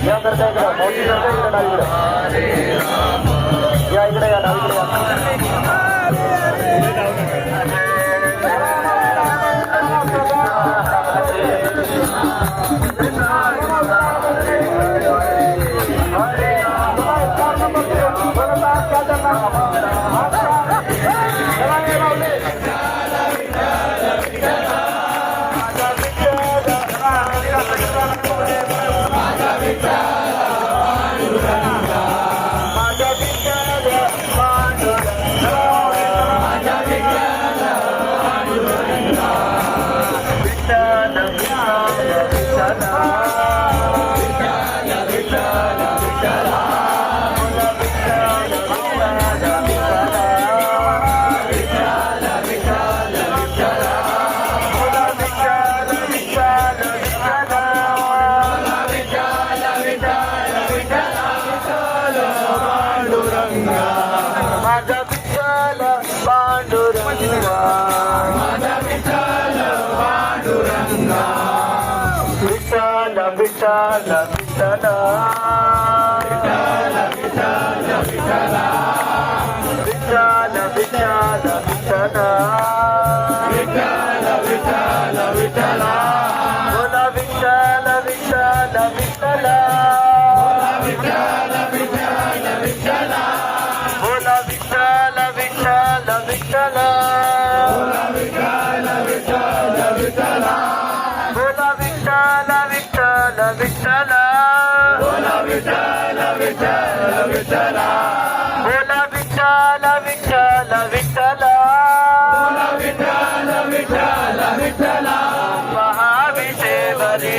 या करता इकडे मोठी करता इकडे डावीकडे या इकडे या डावीकडे विठ्ठल विठ्ठल विठ्ठल विठ्ठल विठ्ठल विठ्ठल विठ्ठल विठ्ठल बोला विठ्ठल विठ्ठल विठ्ठल विठ्ठल विठ्ठल विठ्ठल बोला विठ्ठल विठ्ठल विठ्ठल बोला विठ्ठल विठ्ठल विठ्ठल बोला विठ्ठल विठ्ठल विठ्ठल बोला विठ्ठल विठ्ठल विठ्ठल बोला विठ्ठल विठ्ठल विठ्ठल बोला विठ्ठल विठ्ठल विठ्ठल महाविषेवरी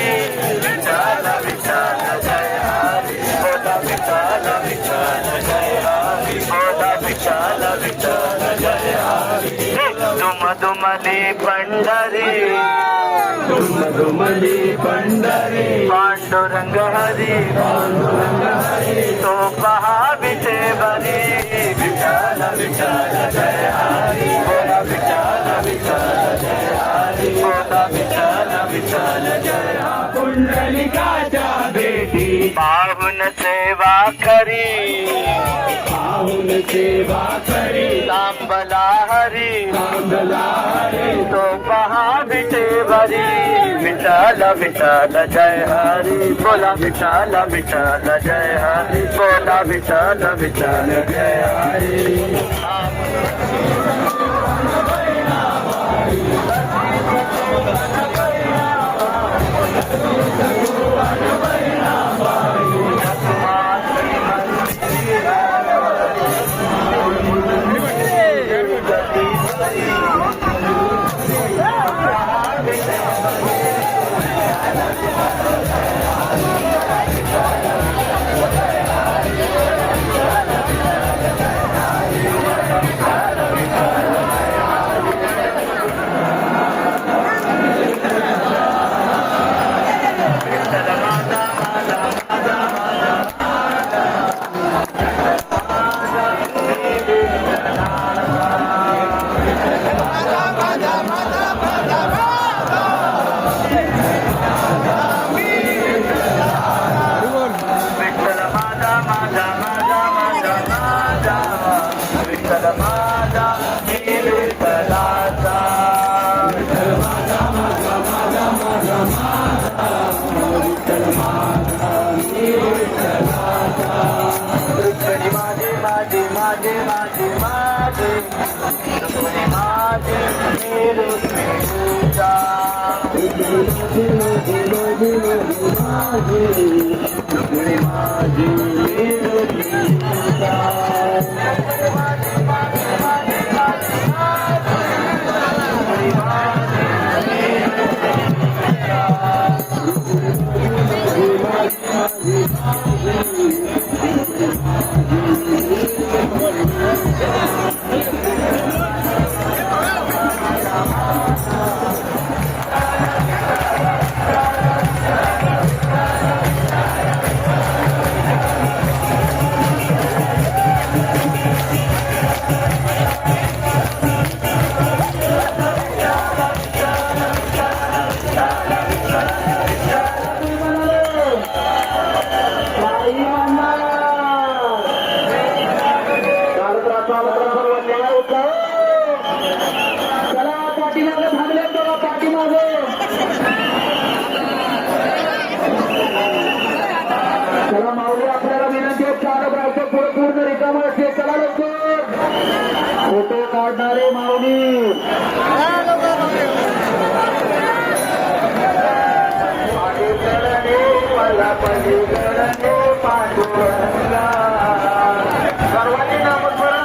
विठ्ठल विठ्ठल जय हरी बोला विठ्ठल विठ्ठल जय हरी बोला विठ्ठल विठ्ठल जय हरी दुमदुमली पंढरी दुमदुमली पंढरी पांडुरंग हरी तो पहा विठेवरी विठ्ठल विठ्ठल जय हरी बोला विठ्ठल विठ्ठल जय हरी बोला विठ्ठल विठ्ठल जय हरी पुंडलिकाच्या भेटी पाहुन सेवा करी पाहुन सेवा करी तांबला हरी तो पहा विठेवरी विठ्ठल विठ्ठल जय हरी बोला विठ्ठल विठ्ठल जय हरी बोला विठ्ठल विठ्ठल जय हरी पाठीमागे थांबले बघा पाठीमागे चला माऊली आपल्याला विनंती आहे चालत राहायचं पुढे पूर्ण रिकाम असते चला लवकर फोटो काढणारे माऊली मला पलीकडे पांडुरंगा सर्वांनी नामस्मरण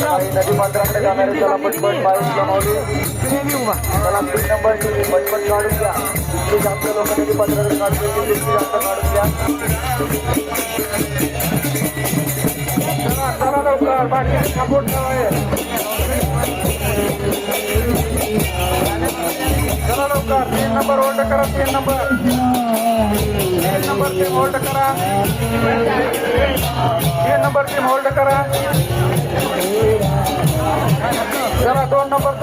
काही नदी पात्राकडे जाणारे चला पटपट बाईक जमावली चला 3 नंबरची पटपट काढून घ्या जितकी जास्त लोक नदी पात्राकडे काढतील तितकी जास्त काढून घ्या चला लवकर बाकी सपोर्ट चला लवकर 3 नंबर होल्ड करा 3 नंबर टीम होल्ड करा 3 नंबर टीम होल्ड करा चला 2 नंबर